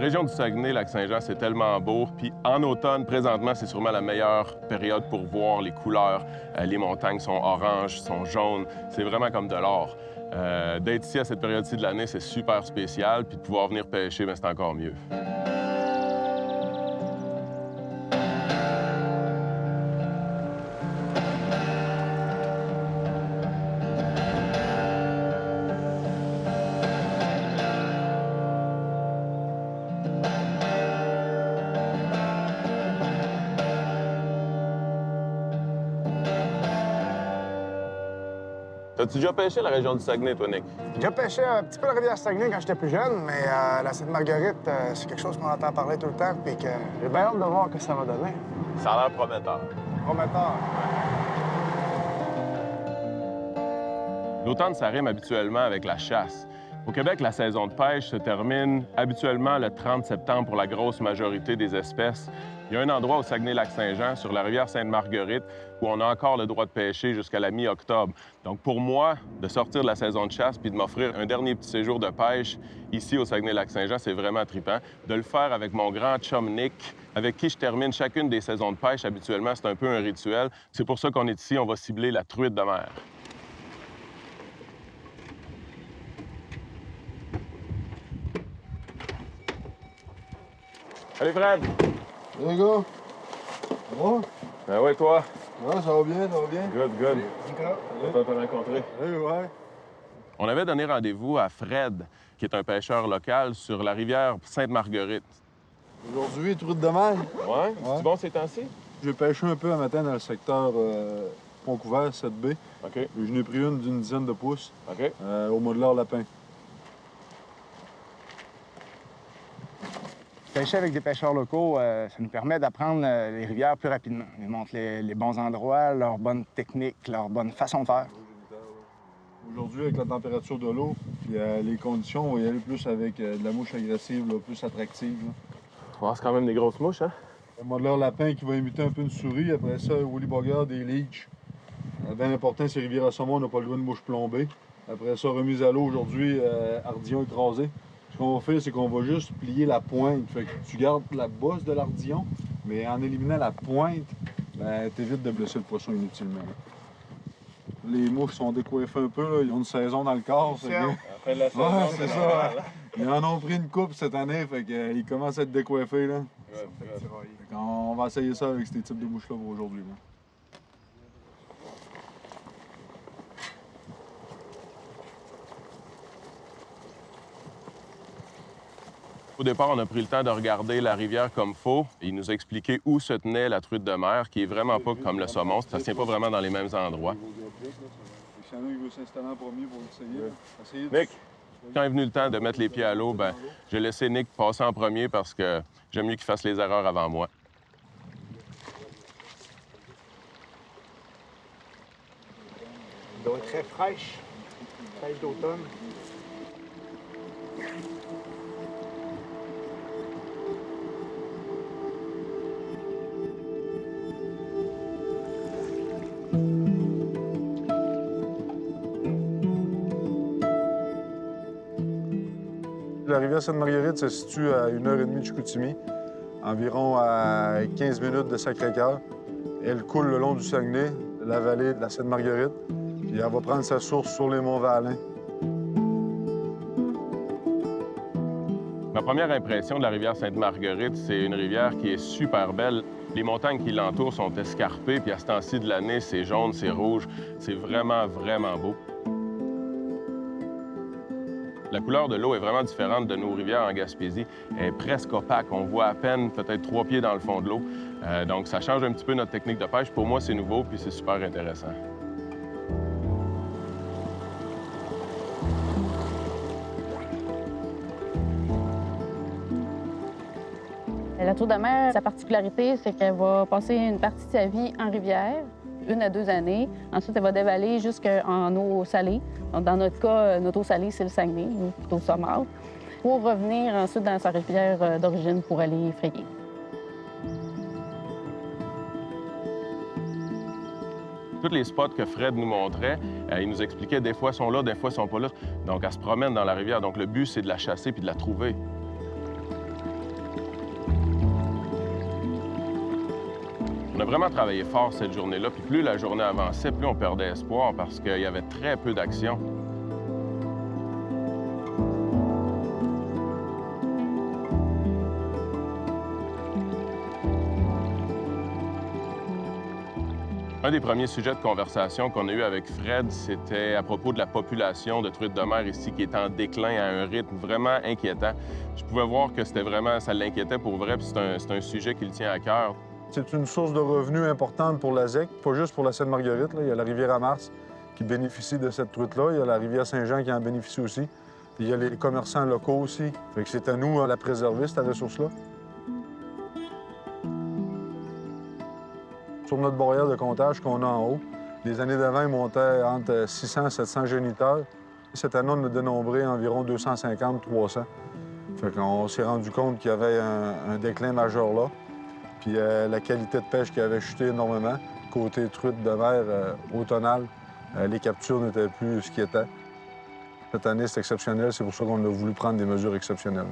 région du Saguenay-Lac-Saint-Jean, c'est tellement beau. Puis en automne, présentement, c'est sûrement la meilleure période pour voir les couleurs. Les montagnes sont oranges, sont jaunes. C'est vraiment comme de l'or. D'être ici à cette période-ci de l'année, c'est super spécial. Puis de pouvoir venir pêcher, bien, c'est encore mieux. As-tu déjà pêché la région du Saguenay, toi, Nick? J'ai déjà pêché un petit peu la rivière Saguenay quand j'étais plus jeune, mais la Sainte-Marguerite, c'est quelque chose qu'on entend parler tout le temps, puis que j'ai bien hâte de voir ce que ça va donner. Ça a l'air prometteur. Prometteur. L'automne, ça rime habituellement avec la chasse. Au Québec, la saison de pêche se termine habituellement le 30 septembre pour la grosse majorité des espèces. Il y a un endroit au Saguenay-Lac-Saint-Jean, sur la rivière Sainte-Marguerite, où on a encore le droit de pêcher jusqu'à la mi-octobre. Donc pour moi, de sortir de la saison de chasse puis de m'offrir un dernier petit séjour de pêche ici au Saguenay-Lac-Saint-Jean, c'est vraiment trippant. De le faire avec mon grand chum Nick, avec qui je termine chacune des saisons de pêche habituellement, c'est un peu un rituel. C'est pour ça qu'on est ici, on va cibler la truite de mer. Salut Fred! Salut les gars! Ça va? Ben ouais, toi? Ouais, ça va bien, ça va bien. Good, good. Nicolas? On va te rencontrer. Salut, ouais. On avait donné rendez-vous à Fred, qui est un pêcheur local, sur la rivière Sainte-Marguerite. Aujourd'hui, truite de mer. Ouais? C'est bon ces temps-ci? J'ai pêché un peu un matin dans le secteur Pont-Couvert, 7B. OK. Je n'ai pris une d'une dizaine de pouces OK. au Modeleur-Lapin. Pêcher avec des pêcheurs locaux, ça nous permet d'apprendre les rivières plus rapidement. Ils montrent les bons endroits, leurs bonnes techniques, leur bonne façon de faire. Aujourd'hui, avec la température de l'eau et les conditions, on va y aller plus avec de la mouche agressive, là, plus attractive. Là. Ouais, c'est quand même des grosses mouches, hein? Le Modeleur-Lapin qui va imiter un peu une souris. Après ça, Woolly Bugger, des leech. Bien important, c'est rivière à saumon, on n'a pas le droit de mouche plombée. Après ça, remise à l'eau aujourd'hui, ardillon écrasé. Ce qu'on va faire, c'est qu'on va juste plier la pointe. Fait que tu gardes la bosse de l'ardillon, mais en éliminant la pointe, ben, t'évites de blesser le poisson inutilement. Les mouches sont décoiffées un peu, là. Ils ont une saison dans le corps. Après la saison, Ouais, c'est ça. Ils en ont pris une coupe cette année, fait qu'ils commencent à être décoiffés. Là. Fait qu'on va essayer ça avec ces types de mouches-là pour aujourd'hui. Là. Au départ, on a pris le temps de regarder la rivière comme faut. Il nous a expliqué où se tenait la truite de mer, qui est vraiment pas comme le saumon. Ça ne tient pas vraiment dans les mêmes endroits. S'il y en a qui veut s'installer en premier pour essayer. Nick, quand est venu le temps de mettre les pieds à l'eau, ben, j'ai laissé Nick passer en premier parce que j'aime mieux qu'il fasse les erreurs avant moi. Elle doit être très fraîche d'automne. La rivière Sainte-Marguerite se situe à 1h30 de Chicoutimi, environ à 15 minutes de Sacré-Cœur. Elle coule le long du Saguenay, de la vallée de la Sainte-Marguerite, puis elle va prendre sa source sur les monts Valin. Ma première impression de la rivière Sainte-Marguerite, c'est une rivière qui est super belle. Les montagnes qui l'entourent sont escarpées, puis à ce temps-ci de l'année, c'est jaune, c'est rouge. C'est vraiment, vraiment beau. La couleur de l'eau est vraiment différente de nos rivières en Gaspésie. Elle est presque opaque. On voit à peine peut-être 3 pieds dans le fond de l'eau. Donc, ça change un petit peu notre technique de pêche. Pour moi, c'est nouveau, puis c'est super intéressant. La truite de mer, sa particularité, c'est qu'elle va passer une partie de sa vie en rivière, 1 à 2 années. Ensuite, elle va dévaler jusqu'en eau salée. Donc, dans notre cas, notre eau salée, c'est le Saguenay, ou plutôt Saumâtre, pour revenir ensuite dans sa rivière d'origine pour aller frayer. Tous les spots que Fred nous montrait, il nous expliquait des fois sont là, des fois sont pas là. Donc, elle se promène dans la rivière. Donc, le but, c'est de la chasser puis de la trouver. On a vraiment travaillé fort cette journée-là, puis plus la journée avançait, plus on perdait espoir parce qu'il y avait très peu d'action. Un des premiers sujets de conversation qu'on a eu avec Fred, c'était à propos de la population de truites de mer ici qui est en déclin à un rythme vraiment inquiétant. Je pouvais voir que c'était vraiment, ça l'inquiétait pour vrai, puis c'est un sujet qui le tient à cœur. C'est une source de revenus importante pour la ZEC, pas juste pour la Sainte-Marguerite. Il y a la rivière Amars qui bénéficie de cette truite-là. Il y a la rivière Saint-Jean qui en bénéficie aussi. Puis il y a les commerçants locaux aussi. Fait que c'est à nous à la préserver, cette ressource-là. Sur notre barrière de comptage qu'on a en haut, les années d'avant, ils montaient entre 600 et 700 géniteurs. Cette année, on a dénombré environ 250-300. Fait qu'on s'est rendu compte qu'il y avait un déclin majeur là. Puis la qualité de pêche qui avait chuté énormément. Côté truite de mer automnale, les captures n'étaient plus ce qui était. Cette année, c'est exceptionnel. C'est pour ça qu'on a voulu prendre des mesures exceptionnelles.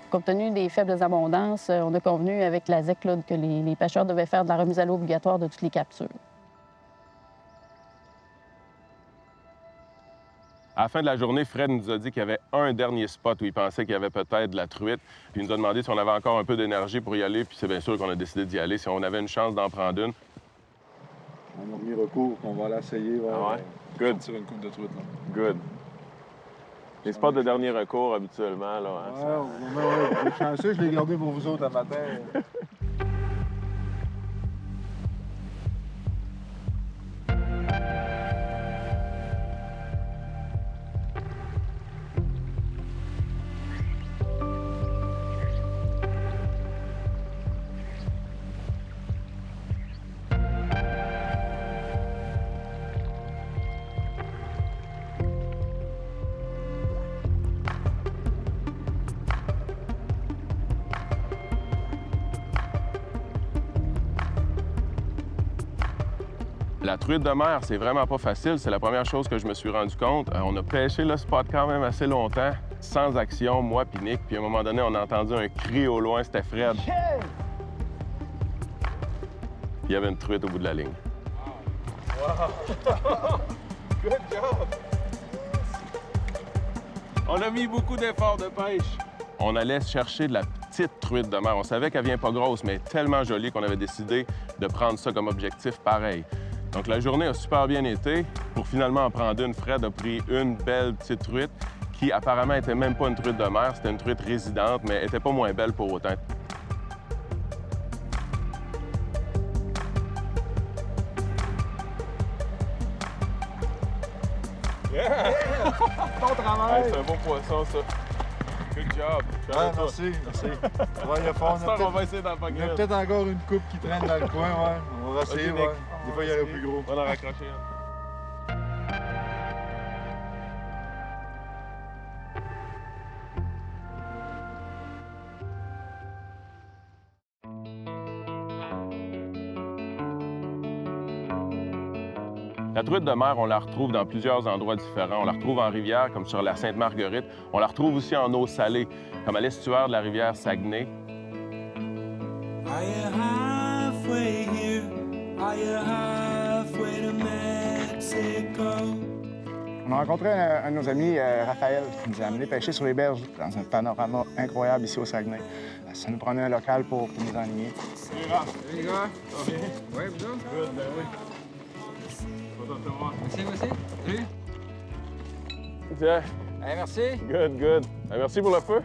Compte tenu des faibles abondances, on a convenu avec la ZEC là, que les pêcheurs devaient faire de la remise à l'eau obligatoire de toutes les captures. À la fin de la journée, Fred nous a dit qu'il y avait un dernier spot où il pensait qu'il y avait peut-être de la truite. Puis il nous a demandé si on avait encore un peu d'énergie pour y aller, puis c'est bien sûr qu'on a décidé d'y aller, si on avait une chance d'en prendre une. On a remis recours, on va l'essayer. Ah ouais? Good. Sur une coupe de truite. Là. Good. Les spots de dernier recours, habituellement, là. Hein, ouais, vous êtes chanceux, je l'ai gardé pour vous autres un matin. La truite de mer, c'est vraiment pas facile. C'est la première chose que je me suis rendu compte. On a pêché le spot quand même assez longtemps, sans action, moi puis Nick. Puis à un moment donné, on a entendu un cri au loin, c'était Fred. Il y avait une truite au bout de la ligne. Wow! Good job! On a mis beaucoup d'efforts de pêche. On allait chercher de la petite truite de mer. On savait qu'elle vient pas grosse, mais tellement jolie qu'on avait décidé de prendre ça comme objectif pareil. Donc la journée a super bien été. Pour finalement en prendre une, Fred a pris une belle petite truite qui apparemment était même pas une truite de mer, c'était une truite résidente, mais elle était pas moins belle pour autant. Yeah! Bon travail! Hey, c'est un beau poisson, ça. Good job. Ouais, merci. Travaille fort. On va essayer d'en Il y a pogner. peut-être encore une coupe qui traîne dans le coin, ouais. On va essayer, Ok, ouais. Nick. Des fois, il y aurait plus gros. On va en raccrocher un. La truite de mer, on la retrouve dans plusieurs endroits différents. On la retrouve en rivière, comme sur la Sainte-Marguerite. On la retrouve aussi en eau salée, comme à l'estuaire de la rivière Saguenay. Are you halfway here? Are you halfway to Mexico? On a rencontré un de nos amis, Raphaël, qui nous a amené pêcher sur les berges dans un panorama incroyable ici au Saguenay. Ça nous prenait un local pour nous enligner. Salut, les gars. Ça va bien? Oui, vous autres? Good, ben oui. Content de te voir. Merci, merci. Salut. Tiens, Hey, merci. good, good. Ben, merci pour le feu.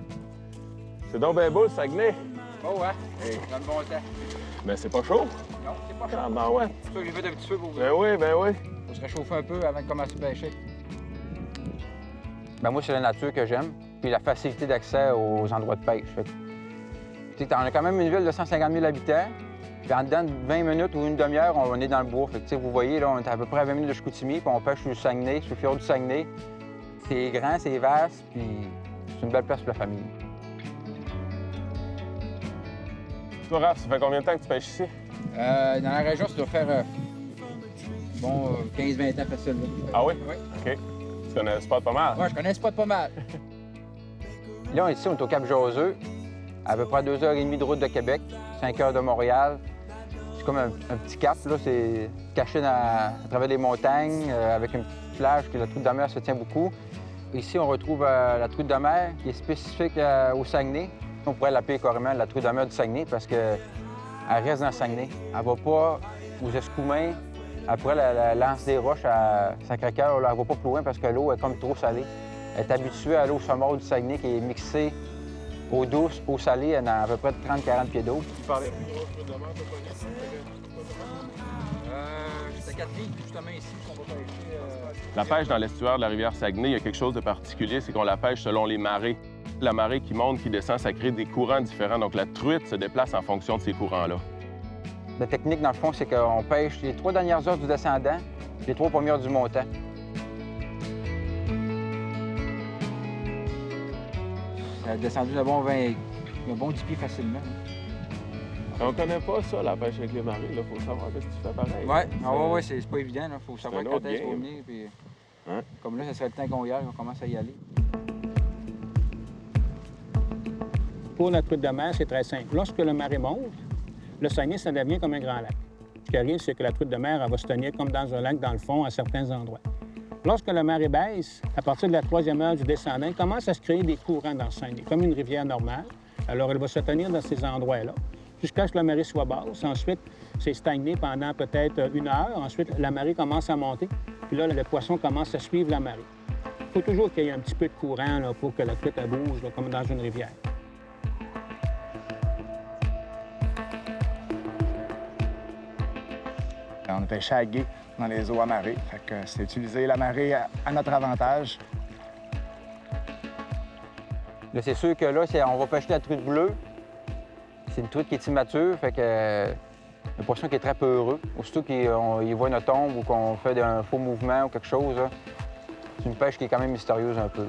C'est donc ben beau, le Saguenay. Oh, ouais. Hey. Dans le bon temps. Ben, c'est pas chaud. Non, c'est pas chaud. Ah, ben ouais. C'est pour ça que j'ai fait un petit feu pour vous. Ben oui, ben oui. Faut se réchauffer un peu avant de commencer à pêcher. Ben moi, c'est la nature que j'aime, puis la facilité d'accès aux endroits de pêche. Fait que, tu sais, on a quand même une ville de 150 000 habitants, puis en dedans de 20 minutes ou une demi-heure, on est dans le bois. Fait que, tu sais, vous voyez, là, on est à peu près à 20 minutes de Chicoutimi, puis on pêche sur le Saguenay, sur le fjord du Saguenay. C'est grand, c'est vaste, puis c'est une belle place pour la famille. Toi, Raph, ça fait combien de temps que tu pêches ici? Dans la région, ça doit faire, 15-20 ans facile. Là. Ah oui? Oui. OK. Tu connais le spot pas mal? Ouais, je connais ce spot pas mal. Là, ici, on est au Cap-Joseux, à peu près 2h30 de route de Québec, 5 heures de Montréal. C'est comme un petit cap, là, c'est caché à travers les montagnes, avec une petite plage que la truite de mer se tient beaucoup. Ici, on retrouve la truite de mer qui est spécifique au Saguenay. On pourrait l'appeler carrément la truite de mer du Saguenay parce qu'elle reste dans le Saguenay. Elle ne va pas aux Escoumins. Après la lance des roches à Sacré-Cœur, elle ne va pas plus loin parce que l'eau est comme trop salée. Elle est habituée à l'eau saumâtre du Saguenay qui est mixée eau douce, eau salée, dans à peu près 30-40 pieds d'eau. C'était 4 livres, justement, ici, qu'on va pêcher. La pêche dans l'estuaire de la rivière Saguenay, il y a quelque chose de particulier, c'est qu'on la pêche selon les marées. La marée qui monte, qui descend, ça crée des courants différents. Donc la truite se déplace en fonction de ces courants-là. La technique, dans le fond, c'est qu'on pêche les 3 dernières heures du descendant, les 3 premières du montant. Ça a descendu de bon 10 pieds facilement. On connaît pas ça, la pêche avec les marées. Il faut savoir ce que tu fais pareil. Oui, c'est pas évident. Il faut savoir un quand autre est-ce qu'on game. venir. Puis... Hein? Comme là, ça serait le temps qu'on y aille, on commence à y aller. Pour la truite de mer, c'est très simple. Lorsque le marée monte, le Saguenay, ça devient comme un grand lac. Ce qui arrive, c'est que la truite de mer, elle va se tenir comme dans un lac, dans le fond, à certains endroits. Lorsque la marée baisse, à partir de la 3e heure du descendant, il commence à se créer des courants dans le Saguenay, comme une rivière normale. Alors, elle va se tenir dans ces endroits-là, jusqu'à ce que la marée soit basse. Ensuite, c'est stagné pendant peut-être 1 heure. Ensuite, la marée commence à monter. Puis là, le poisson commence à suivre la marée. Il faut toujours qu'il y ait un petit peu de courant là, pour que la truite elle bouge, là, comme dans une rivière. On pêchait à gué dans les eaux à marée. Fait que c'est utiliser la marée à notre avantage. Là, c'est sûr que là, on va pêcher la truite bleue. C'est une truite qui est immature, fait que un poisson qui est très peureux. Aussitôt qu'il voit notre tombe ou qu'on fait un faux mouvement ou quelque chose, là, c'est une pêche qui est quand même mystérieuse un peu.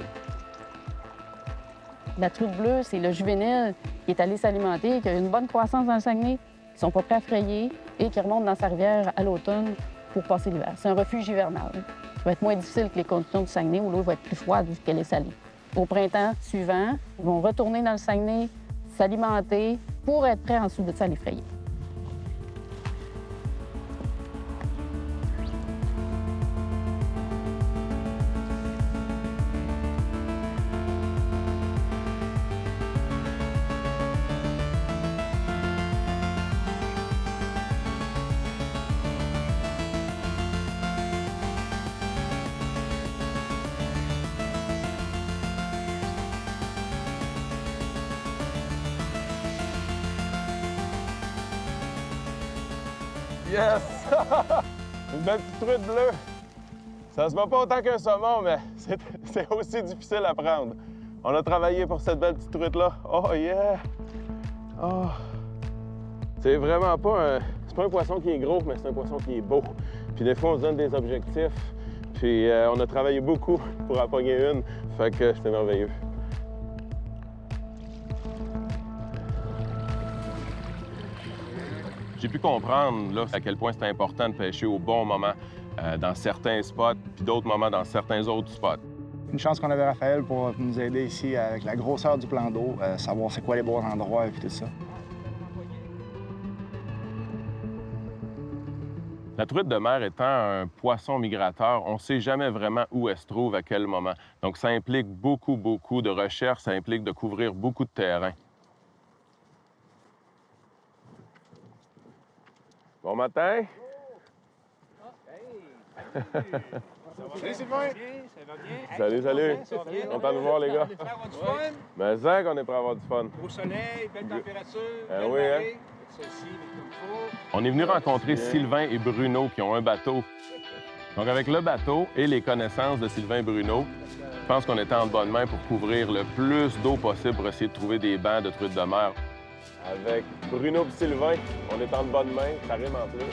La truite bleue, c'est le juvénile qui est allé s'alimenter, qui a une bonne croissance dans le Saguenay, qui sont pas prêts à frayer et qui remontent dans sa rivière à l'automne pour passer l'hiver. C'est un refuge hivernal. Ça va être moins difficile que les conditions du Saguenay où l'eau va être plus froide vu qu'elle est salée. Au printemps suivant, ils vont retourner dans le Saguenay, s'alimenter pour être prêts ensuite de ça à les frayer. Yes! Une belle petite truite bleue. Ça se voit pas autant qu'un saumon, mais c'est aussi difficile à prendre. On a travaillé pour cette belle petite truite-là. Oh yeah! Oh! C'est vraiment pas c'est pas un poisson qui est gros, mais c'est un poisson qui est beau. Puis des fois, on se donne des objectifs. Puis on a travaillé beaucoup pour en pogner une. Fait que c'était merveilleux. J'ai pu comprendre là, à quel point c'est important de pêcher au bon moment dans certains spots, puis d'autres moments dans certains autres spots. Une chance qu'on avait Raphaël pour nous aider ici avec la grosseur du plan d'eau, savoir c'est quoi les bons endroits et puis tout ça. La truite de mer étant un poisson migrateur, on ne sait jamais vraiment où elle se trouve, à quel moment. Donc ça implique beaucoup de recherche, ça implique de couvrir beaucoup de terrain. Bon matin! Salut Sylvain! Salut! Content de vous voir, les gars. Mais c'est qu'on est prêt à avoir du fun. Au soleil, belle température, belle marée. On est venu rencontrer Sylvain et Bruno qui ont un bateau. Donc avec le bateau et les connaissances de Sylvain et Bruno, je pense qu'on était en bonne main pour couvrir le plus d'eau possible pour essayer de trouver des bancs de truites de mer. Avec Bruno et Sylvain, on est en bonne main, ça rime en plus.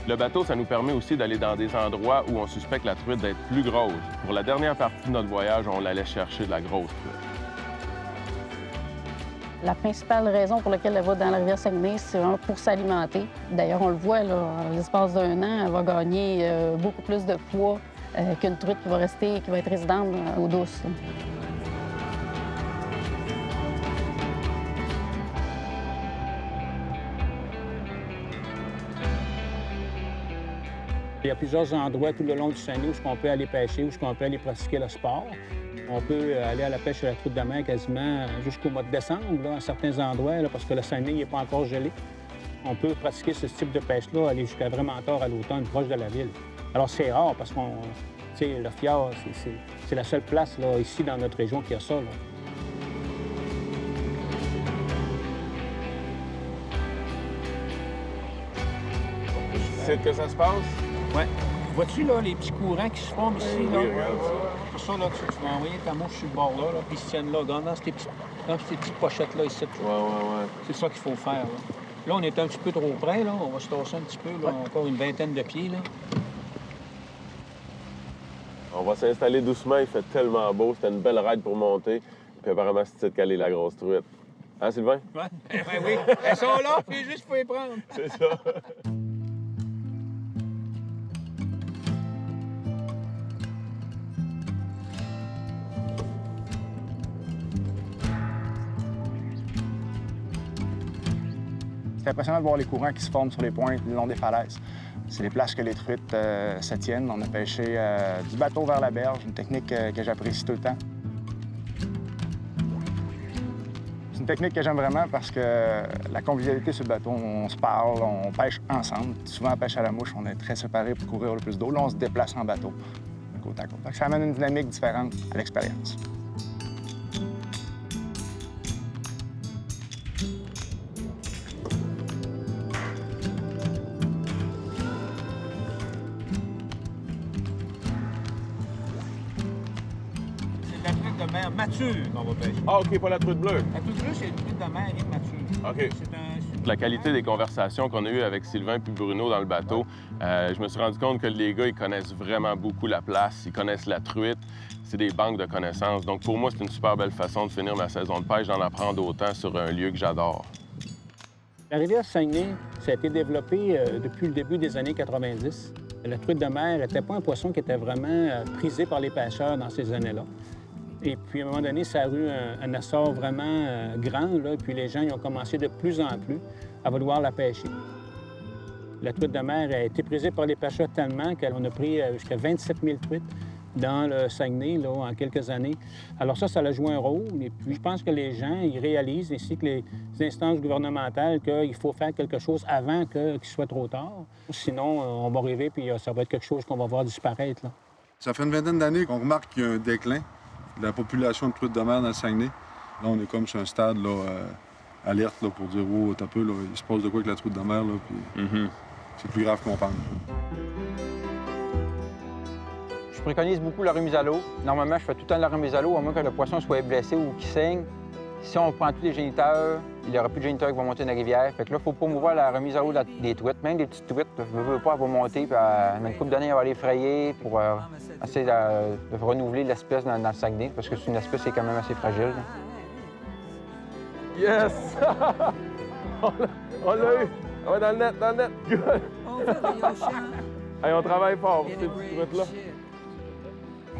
Le bateau, ça nous permet aussi d'aller dans des endroits où on suspecte la truite d'être plus grosse. Pour la dernière partie de notre voyage, on l'allait chercher de la grosse truite. La principale raison pour laquelle elle va dans la rivière Saguenay, c'est vraiment pour s'alimenter. D'ailleurs, on le voit, là, en l'espace d'1 an, elle va gagner beaucoup plus de poids qu'une truite qui va être résidente d'eau douce. Il y a plusieurs endroits tout le long du Saguenay où on peut aller pêcher, où on peut aller pratiquer le sport. On peut aller à la pêche à la truite de mer quasiment jusqu'au mois de décembre, là, à certains endroits, là, parce que le Saguenay n'est pas encore gelé. On peut pratiquer ce type de pêche-là, aller jusqu'à vraiment tard à l'automne, proche de la ville. Alors, c'est rare parce que le fjord, c'est la seule place là, ici dans notre région qui a ça. Là. C'est que ça se passe? Oui. Vois-tu là, les petits courants qui se forment ici? Oui, là? regarde ça. C'est ça là, tu vas envoyer ta mouche sur le bord là, puis ils se tiennent là, dans ces petites pochettes-là ici. Ouais. C'est ça qu'il faut faire. Là, on est un petit peu trop près, là. On va se tasser un petit peu, là, encore une vingtaine de pieds. Là. On va s'installer doucement, il fait tellement beau, c'était une belle ride pour monter. Puis apparemment, c'est de caler la grosse truite. Hein, Sylvain? Ouais. Oui. Elles sont là, puis juste faut les prendre. C'est ça. C'est impressionnant de voir les courants qui se forment sur les pointes le long des falaises. C'est les places que les truites se tiennent. On a pêché du bateau vers la berge, une technique que j'apprécie tout le temps. C'est une technique que j'aime vraiment parce que la convivialité sur le bateau, on se parle, on pêche ensemble. Souvent, en pêche à la mouche, on est très séparés pour courir le plus d'eau. Là, on se déplace en bateau, côte à côte. Ça amène une dynamique différente à l'expérience. C'est de la truite de mer mature qu'on va pêcher. Ah, OK, pas la truite bleue. La truite bleue, c'est une truite de mer immature. OK. La qualité des conversations qu'on a eues avec Sylvain puis Bruno dans le bateau, je me suis rendu compte que les gars, ils connaissent vraiment beaucoup la place, ils connaissent la truite. C'est des banques de connaissances. Donc, pour moi, c'est une super belle façon de finir ma saison de pêche, d'en apprendre autant sur un lieu que j'adore. La rivière Saguenay, ça a été développé depuis le début des années 90. La truite de mer n'était pas un poisson qui était vraiment prisé par les pêcheurs dans ces années-là. Et puis, à un moment donné, ça a eu un essor vraiment grand, là, et puis les gens ils ont commencé de plus en plus à vouloir la pêcher. La truite de mer a été prisée par les pêcheurs tellement qu'on a pris jusqu'à 27 000 truites dans le Saguenay là, en quelques années. Alors ça a joué un rôle. Et puis je pense que les gens, ils réalisent ainsi que les instances gouvernementales qu'il faut faire quelque chose avant qu'il soit trop tard. Sinon, on va arriver puis ça va être quelque chose qu'on va voir disparaître. Là. Ça fait une vingtaine d'années qu'on remarque qu'il y a un déclin de la population de truites de mer dans le Saguenay. Là, on est comme sur un stade là, alerte là, pour dire « Oh, t'as peu, là, il se passe de quoi avec la truite de mer, là, puis c'est plus grave qu'on pense. » Je préconise beaucoup la remise à l'eau. Normalement, je fais tout le temps la remise à l'eau, à moins que le poisson soit blessé ou qu'il saigne. Si on prend tous les géniteurs, il n'y aura plus de géniteurs qui vont monter dans la rivière. Fait que là, il faut promouvoir la remise à l'eau des truites. Même des petites truites, je ne veux pas, elles vont monter. Puis, une couple d'années, elle va les frayer pour essayer de renouveler l'espèce dans le Saguenay, parce que c'est une espèce qui est quand même assez fragile. Là. Yes! On l'a eu! On va dans le net, Good! Hey, on travaille fort pour ces petites truites-là.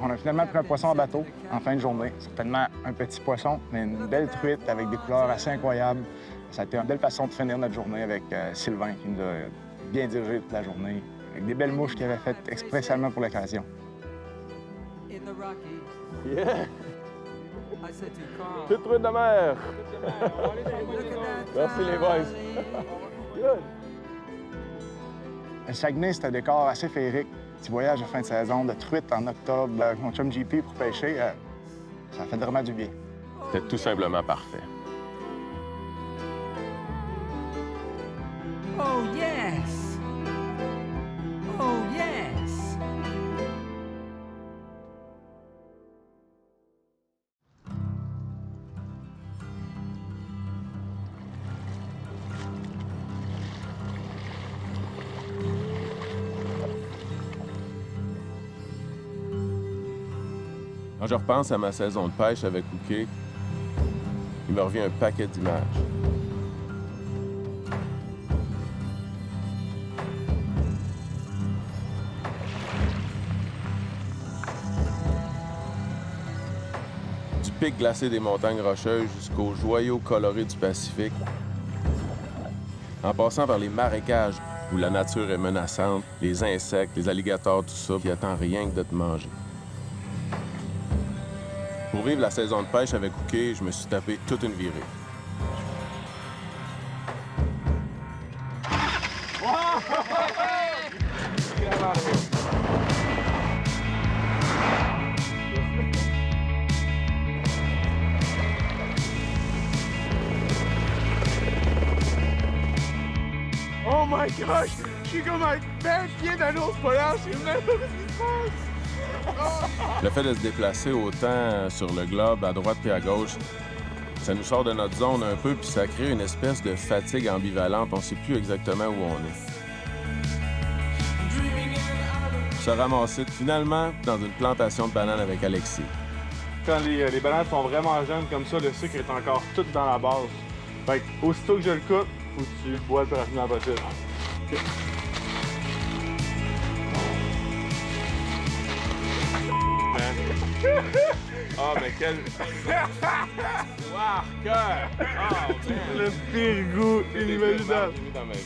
On a finalement pris un poisson en bateau en fin de journée. Certainement un petit poisson, mais une belle truite avec des couleurs assez incroyables. Ça a été une belle façon de finir notre journée avec Sylvain, qui nous a bien dirigé toute la journée, avec des belles mouches qu'il avait faites expressément pour l'occasion. Yeah! Petite truite de mer! Merci les boys! Good! Le Saguenay, c'est un décor assez féerique. Petit voyage de fin de saison, de truite en octobre avec mon chum JP pour pêcher, ça fait vraiment du bien. C'était tout simplement parfait. Oh yes! Oh yes! Quand je repense à ma saison de pêche avec Hooké, il me revient un paquet d'images. Du pic glacé des montagnes rocheuses jusqu'aux joyaux colorés du Pacifique, en passant par les marécages où la nature est menaçante, les insectes, les alligators, tout ça, qui attend rien que de te manger. Pour vivre la saison de pêche avec Hooké, je me suis tapé toute une virée. Oh my gosh! Je suis comme un 20 pieds d'un ours polaire, je sais même pas ce qui se passe! Le fait de se déplacer autant sur le globe, à droite puis à gauche, ça nous sort de notre zone un peu, puis ça crée une espèce de fatigue ambivalente. On ne sait plus exactement où on est. Se ramasser finalement dans une plantation de bananes avec Alexis. Quand les bananes sont vraiment jeunes comme ça, le sucre est encore tout dans la base. Fait que, aussitôt que je le coupe, faut que tu le bois le plus rapidement possible. Okay. Ah, mais quel... Wow, cœur! Oh, le pire goût inimaginable.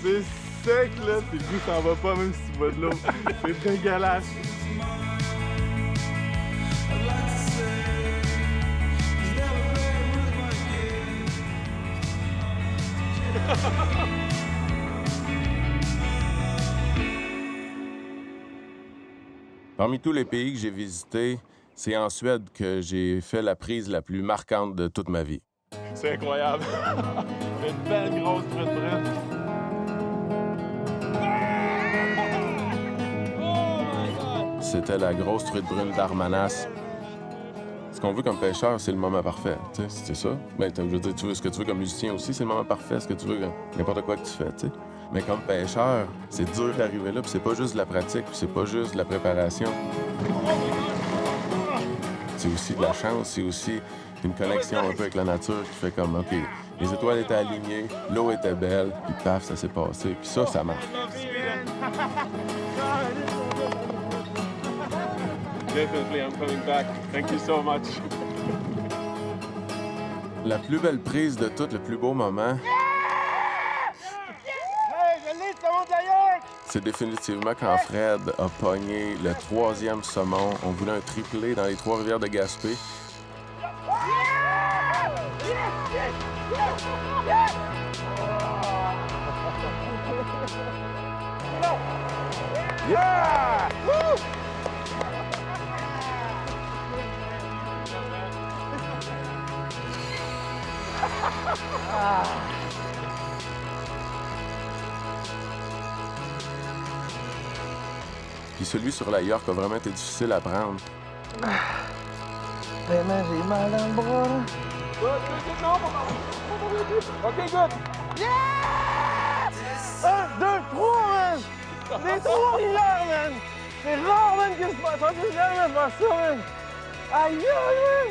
C'est sec, là. Tes goûts s'en va pas même si tu bois de l'eau. C'est dégueulasse. Parmi tous les pays que j'ai visités, c'est en Suède que j'ai fait la prise la plus marquante de toute ma vie. C'est incroyable. Une belle grosse truite brune. C'était la grosse truite brune d'Armanas. Ce qu'on veut comme pêcheur, c'est le moment parfait. C'est ça. Ben, je veux dire, tu veux ce que tu veux comme musicien aussi, c'est le moment parfait, ce que tu veux, n'importe quoi que tu fais, t'sais. Mais comme pêcheur, c'est dur d'arriver là, puis c'est pas juste de la pratique, puis c'est pas juste de la préparation. C'est aussi de la chance, c'est aussi une connexion un peu avec la nature qui fait comme, OK, les étoiles étaient alignées, l'eau était belle, puis paf, ça s'est passé. Puis ça marche. Definitely, I'm coming back. Thank you so much. La plus belle prise de tout, le plus beau moment, c'est définitivement quand Fred a pogné le 3e saumon. On voulait un triplé dans les Trois-Rivières de Gaspé. Yeah! Woo! Puis celui sur la York a vraiment été difficile à prendre. Vraiment, j'ai mal dans le bras, là. OK, good. Yeah! 1, 2, 3, man! Les 3 rivières, man! C'est rare, man, que je passe. C'est jamais faire ça, man! Aïe, man!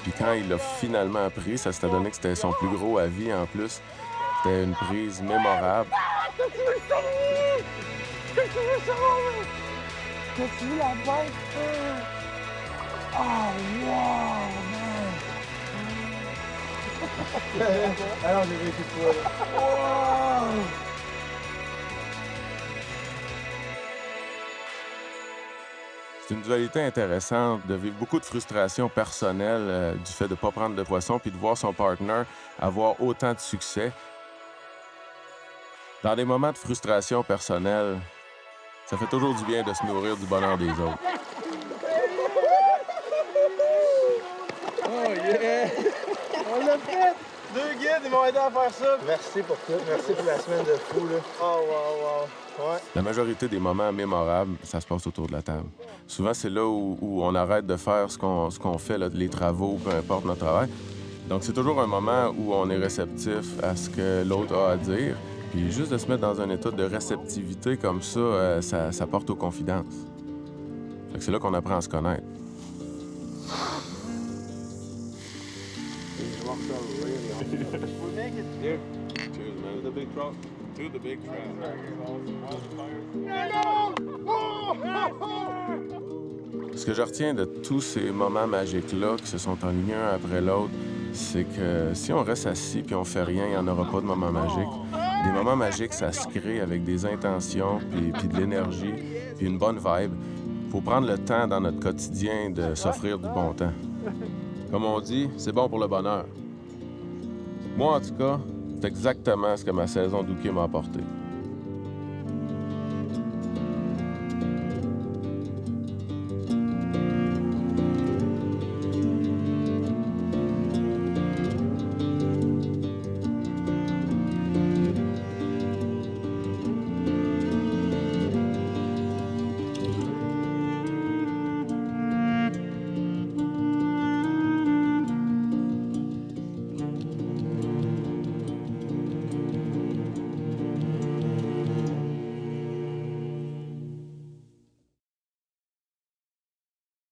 Puis quand il l'a finalement pris, ça s'était donné que c'était son plus gros à vie en plus. C'était une prise mémorable. T'as-tu vu le saumon? T'as-tu vu le saumon, man? T'as-tu vu la bête? Oh, wow, man! Alors, j'ai vécu de toi, là. Wow! C'est une dualité intéressante de vivre beaucoup de frustration personnelle du fait de ne pas prendre de poisson puis de voir son partner avoir autant de succès. Dans des moments de frustration personnelle, ça fait toujours du bien de se nourrir du bonheur des autres. Oh yeah! On l'a fait! 2 guides, ils m'ont aidé à faire ça. Merci pour tout. Merci pour la semaine de fou, là. Oh, wow, wow. Ouais. La majorité des moments mémorables, ça se passe autour de la table. Souvent, c'est là où on arrête de faire ce qu'on fait, là, les travaux, peu importe notre travail. Donc, c'est toujours un moment où on est réceptif à ce que l'autre a à dire. Puis juste de se mettre dans un état de réceptivité comme ça, ça porte aux confidences. Fait que c'est là qu'on apprend à se connaître. Cheers, man. The big trout. To the big trout. Ce que je retiens de tous ces moments magiques-là qui se sont alignés un après l'autre, c'est que si on reste assis puis on fait rien, il n'y en aura pas de moment magique. Des moments magiques, ça se crée avec des intentions, puis de l'énergie, puis une bonne vibe. Faut prendre le temps dans notre quotidien de s'offrir du bon temps. Comme on dit, c'est bon pour le bonheur. Moi, en tout cas, c'est exactement ce que ma saison d'Hockey m'a apporté.